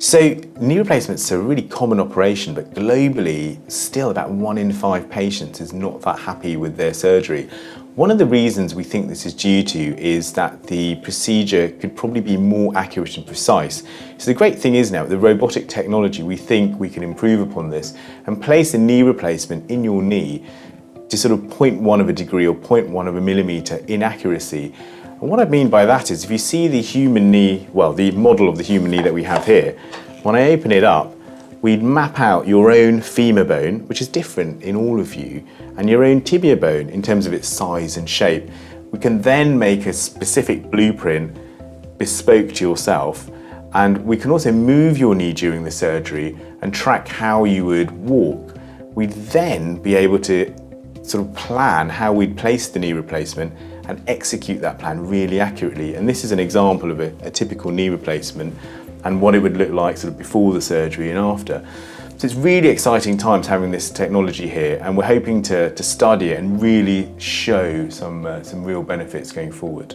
So knee replacements are a really common operation, but globally, still about 1 in 5 patients is not that happy with their surgery. One of the reasons we think this is due to is that the procedure could probably be more accurate and precise. So the great thing is now, with the robotic technology, we think we can improve upon this and place a knee replacement in your knee to sort of 0.1 of a degree or 0.1 of a millimetre inaccuracy. And what I mean by that is if you see the human knee, well, the model of the human knee that we have here, when I open it up, we'd map out your own femur bone, which is different in all of you, and your own tibia bone in terms of its size and shape. We can then make a specific blueprint bespoke to yourself, and we can also move your knee during the surgery and track how you would walk. We'd then be able to sort of plan how we'd place the knee replacement and execute that plan really accurately. And this is an example of a typical knee replacement and what it would look like sort of before the surgery and after. So it's really exciting times having this technology here, and we're hoping to study it and really show some real benefits going forward.